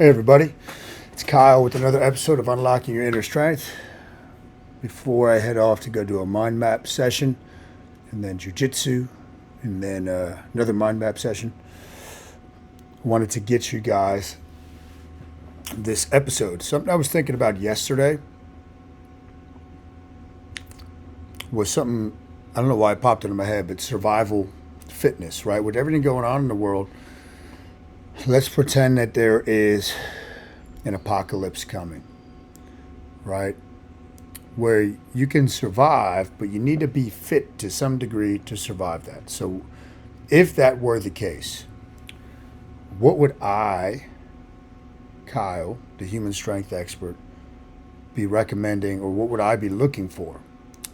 Hey everybody, it's Kyle with another episode of Unlocking Your Inner Strength. Before I head off to go do a mind map session, and then jujitsu, and then another mind map session, I wanted to get you guys this episode. Something I was thinking about yesterday was something, I don't know why it popped into my head, but survival fitness, right? With everything going on in the world, let's pretend that there is an apocalypse coming, right? Where you can survive, but you need to be fit to some degree to survive that. So if that were the case, what would I, Kyle, the human strength expert, be recommending, or what would I be looking for?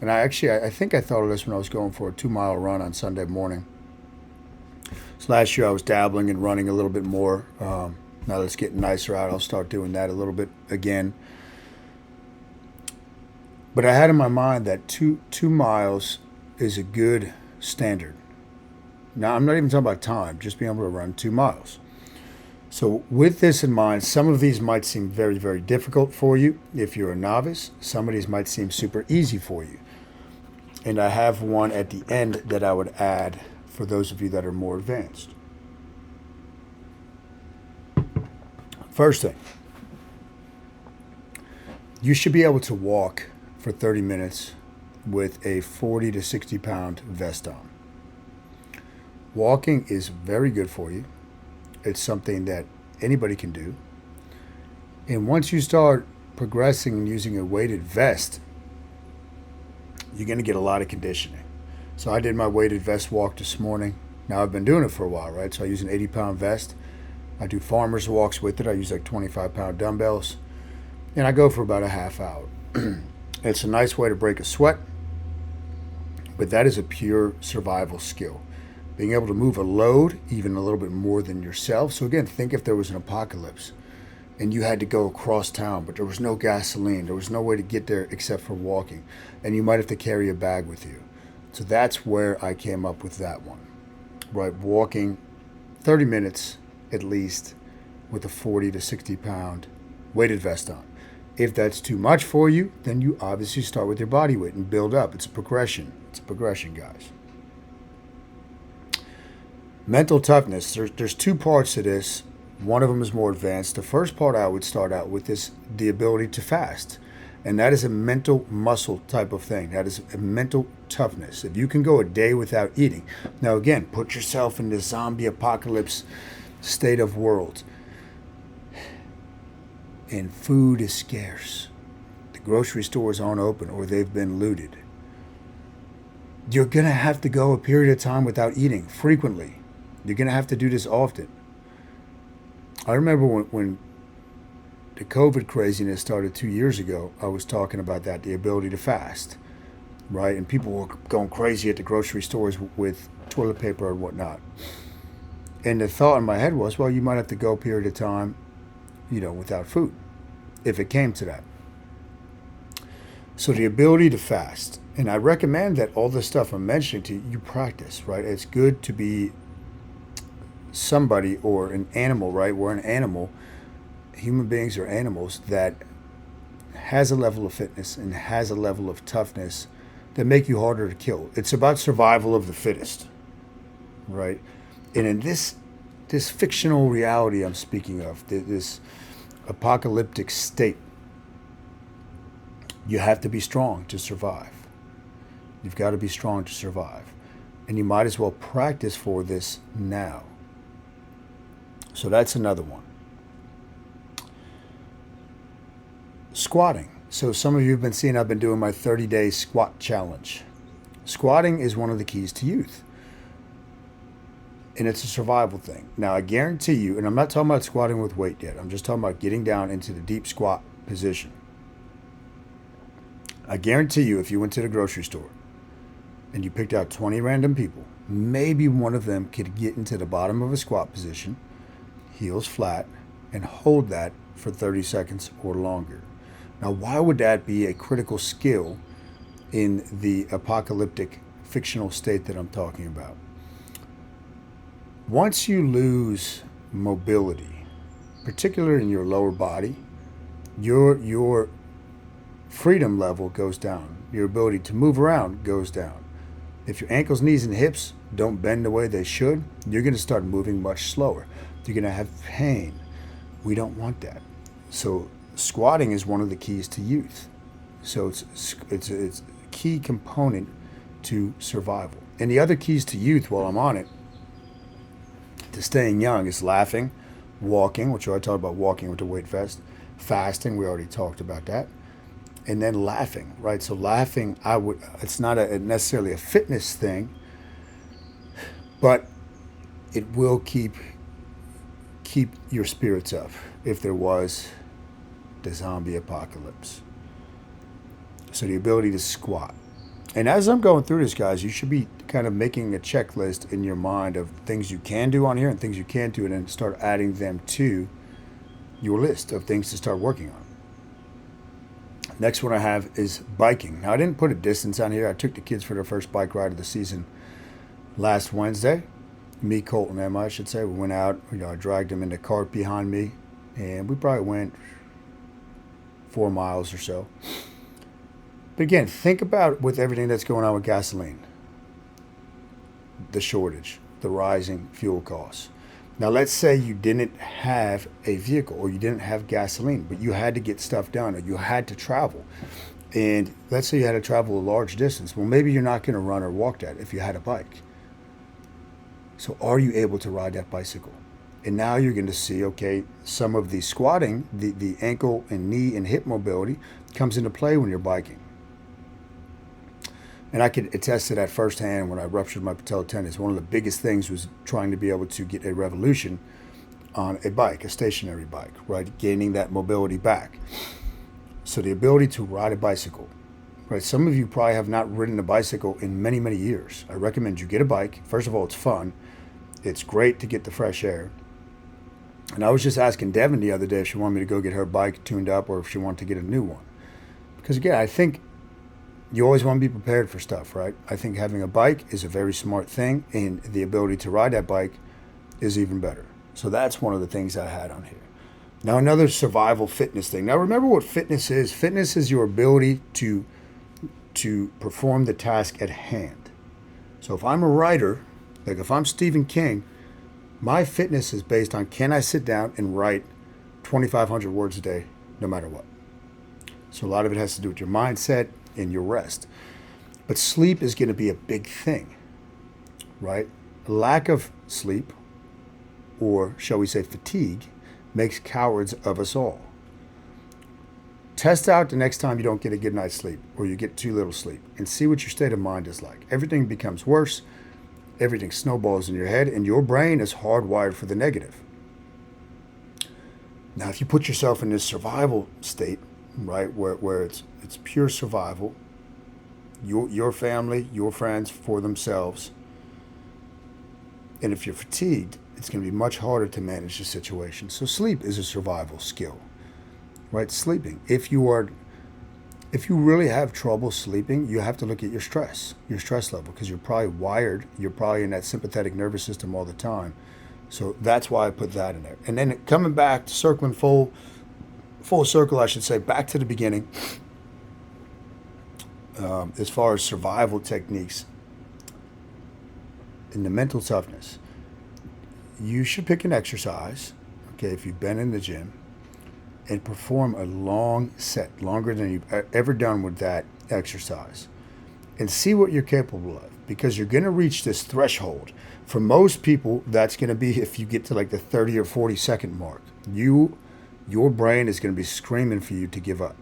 And I think I thought of this when I was going for a 2-mile run on Sunday morning. So last year I was dabbling and running a little bit more. Now that it's getting nicer out, I'll start doing that a little bit again. But I had in my mind that two miles is a good standard. Now, I'm not even talking about time, just being able to run 2 miles. So with this in mind, some of these might seem very, very difficult for you if you're a novice. Some of these might seem super easy for you. And I have one at the end that I would add for those of you that are more advanced. First thing, you should be able to walk for 30 minutes with a 40 to 60 pound vest on. Walking is very good for you. It's something that anybody can do. And once you start progressing and using a weighted vest, you're going to get a lot of conditioning. So I did my weighted vest walk this morning. Now I've been doing it for a while, right? So I use an 80-pound vest. I do farmer's walks with it. I use like 25-pound dumbbells. And I go for about a half hour. It's a nice way to break a sweat. But that is a pure survival skill. Being able to move a load, even a little bit more than yourself. So again, think if there was an apocalypse and you had to go across town, but there was no gasoline. There was no way to get there except for walking. And you might have to carry a bag with you. So that's where I came up with that one, right? Walking 30 minutes at least with a 40 to 60 pound weighted vest on. If that's too much for you, then you obviously start with your body weight and build up. It's a progression. It's a progression, guys. Mental toughness. There's 2 parts to this. One of them is more advanced. The first part I would start out with is the ability to fast. And that is a mental muscle type of thing. That is a mental toughness. If you can go a day without eating. Now, again, put yourself in the zombie apocalypse state of world. And food is scarce. The grocery stores aren't open or they've been looted. You're going to have to go a period of time without eating frequently. You're going to have to do this often. I remember when the COVID craziness started 2 years ago, I was talking about that, the ability to fast, right? And people were going crazy at the grocery stores with toilet paper and whatnot. And the thought in my head was, well, you might have to go a period of time, without food, if it came to that. So the ability to fast, and I recommend that all the stuff I'm mentioning to you, you practice, right? It's good to be somebody or an animal, right? We're an animal. Human beings are animals that has a level of fitness and has a level of toughness that make you harder to kill. It's about survival of the fittest, right? And in this fictional reality I'm speaking of, this apocalyptic state, you have to be strong to survive. You've got to be strong to survive. And you might as well practice for this now. So that's another one. Squatting. So some of you have been seeing I've been doing my 30-day squat challenge. Squatting is one of the keys to youth. And it's a survival thing. Now, I guarantee you, and I'm not talking about squatting with weight yet. I'm just talking about getting down into the deep squat position. I guarantee you, if you went to the grocery store and you picked out 20 random people, maybe one of them could get into the bottom of a squat position, heels flat, and hold that for 30 seconds or longer. Now, why would that be a critical skill in the apocalyptic fictional state that I'm talking about? Once you lose mobility, particularly in your lower body, your freedom level goes down. Your ability to move around goes down. If your ankles, knees, and hips don't bend the way they should, you're going to start moving much slower. You're going to have pain. We don't want that. So squatting is one of the keys to youth. So it's a key component to survival. And the other keys to youth, while I'm on it, to staying young, is laughing, walking, which I talked about walking with the weight vest, fasting, we already talked about that, and then laughing, right? So laughing, it's not necessarily a fitness thing, but it will keep your spirits up if there was the zombie apocalypse. So the ability to squat. And as I'm going through this, guys, you should be kind of making a checklist in your mind of things you can do on here and things you can't do, and then start adding them to your list of things to start working on. Next one I have is biking. Now, I didn't put a distance on here. I took the kids for their first bike ride of the season last Wednesday. Me, Colt, and Emma, I should say. We went out. I dragged them in the cart behind me, and we probably went 4 miles or so. But again, think about with everything that's going on with gasoline, the shortage, the rising fuel costs. Now, let's say you didn't have a vehicle or you didn't have gasoline, but you had to get stuff done or you had to travel. And let's say you had to travel a large distance. Well, maybe you're not going to run or walk that if you had a bike. So are you able to ride that bicycle? And now you're going to see, okay, some of the squatting, the ankle and knee and hip mobility comes into play when you're biking. And I could attest to that firsthand when I ruptured my patellar tendons. One of the biggest things was trying to be able to get a revolution on a bike, a stationary bike, right? Gaining that mobility back. So the ability to ride a bicycle, right? Some of you probably have not ridden a bicycle in many, many years. I recommend you get a bike. First of all, it's fun. It's great to get the fresh air. And I was just asking Devin the other day if she wanted me to go get her bike tuned up or if she wanted to get a new one. Because again, I think you always want to be prepared for stuff, right? I think having a bike is a very smart thing, and the ability to ride that bike is even better. So that's one of the things I had on here. Now, another survival fitness thing. Now, remember what fitness is. Fitness is your ability to perform the task at hand. So if I'm a writer, like if I'm Stephen King, my fitness is based on, can I sit down and write 2,500 words a day, no matter what? So a lot of it has to do with your mindset and your rest. But sleep is going to be a big thing, right? Lack of sleep, or shall we say fatigue, makes cowards of us all. Test out the next time you don't get a good night's sleep or you get too little sleep and see what your state of mind is like. Everything becomes worse. Everything snowballs in your head, and your brain is hardwired for the negative. Now, if you put yourself in this survival state, right, where it's pure survival, your family, your friends, for themselves, and if you're fatigued, it's going to be much harder to manage the situation. So sleep is a survival skill, right? Sleeping. If you really have trouble sleeping, you have to look at your stress level, because you're probably wired, you're probably in that sympathetic nervous system all the time. So that's why I put that in there. And then coming back, circling full circle, I should say, back to the beginning, as far as survival techniques in the mental toughness, you should pick an exercise, okay, if you've been in the gym, and perform a long set, longer than you've ever done with that exercise, and see what you're capable of, because you're going to reach this threshold. For most people, that's going to be if you get to like the 30 or 40 second mark. Your brain is going to be screaming for you to give up.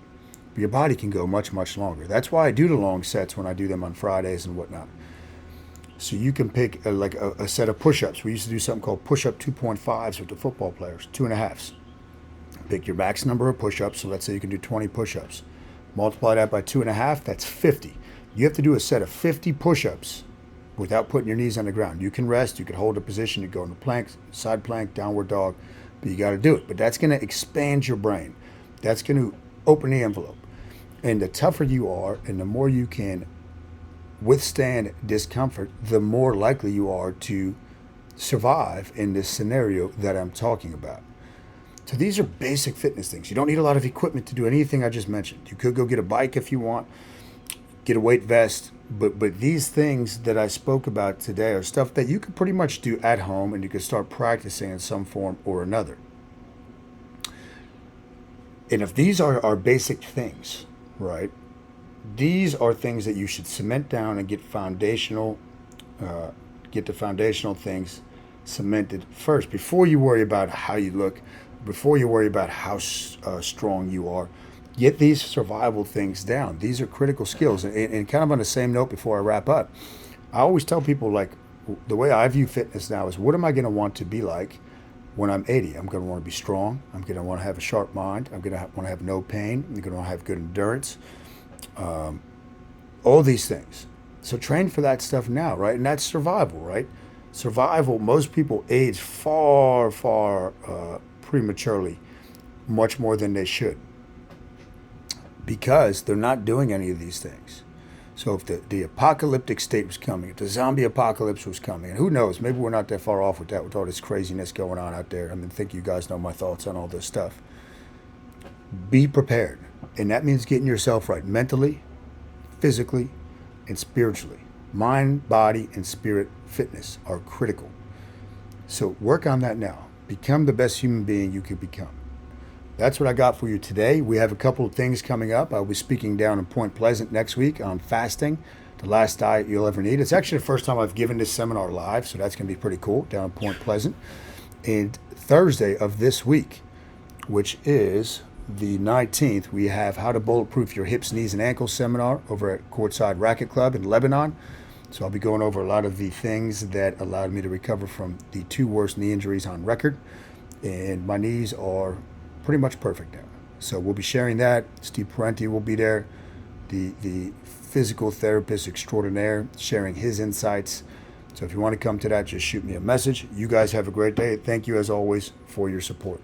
But your body can go much, much longer. That's why I do the long sets when I do them on Fridays and whatnot. So you can pick a set of push-ups. We used to do something called push-up 2.5s with the football players, 2.5s. Pick your max number of push-ups. So let's say you can do 20 push-ups. Multiply that by 2.5, that's 50. You have to do a set of 50 push-ups without putting your knees on the ground. You can rest, you can hold a position, you go into plank, side plank, downward dog, but you got to do it. But that's going to expand your brain. That's going to open the envelope. And the tougher you are and the more you can withstand discomfort, the more likely you are to survive in this scenario that I'm talking about. So these are basic fitness things. You don't need a lot of equipment to do anything I just mentioned. You could go get a bike if you want, get a weight vest, but these things that I spoke about today are stuff that you could pretty much do at home, and you could start practicing in some form or another. And if these are our basic things, right, these are things that you should cement down and get the foundational things cemented first before you worry about how you look, before you worry about how strong you are. Get these survival things down. These are critical skills. And kind of on the same note before I wrap up, I always tell people, like, the way I view fitness now is, what am I going to want to be like when I'm 80? I'm going to want to be strong. I'm going to want to have a sharp mind. I'm going to want to have no pain. I'm going to want to have good endurance. All these things. So train for that stuff now, right? And that's survival, right? Survival, most people age far, far prematurely, much more than they should, because they're not doing any of these things. So if the apocalyptic state was coming, if the zombie apocalypse was coming, and who knows, maybe we're not that far off with that, with all this craziness going on out there. I mean, I think you guys know my thoughts on all this stuff. Be prepared. And that means getting yourself right mentally, physically, and spiritually. Mind, body, and spirit fitness are critical. So work on that now. Become the best human being you could become. That's what I got for you today. We have a couple of things coming up. I'll be speaking down in Point Pleasant next week on fasting, the last diet you'll ever need. It's actually the first time I've given this seminar live, so that's going to be pretty cool, down in Point Pleasant. And Thursday of this week, which is the 19th, we have How to Bulletproof Your Hips, Knees, and Ankles seminar over at Courtside Racket Club in Lebanon. So I'll be going over a lot of the things that allowed me to recover from the 2 worst knee injuries on record. And my knees are pretty much perfect now. So we'll be sharing that. Steve Parenti will be there, the physical therapist extraordinaire, sharing his insights. So if you want to come to that, just shoot me a message. You guys have a great day. Thank you, as always, for your support.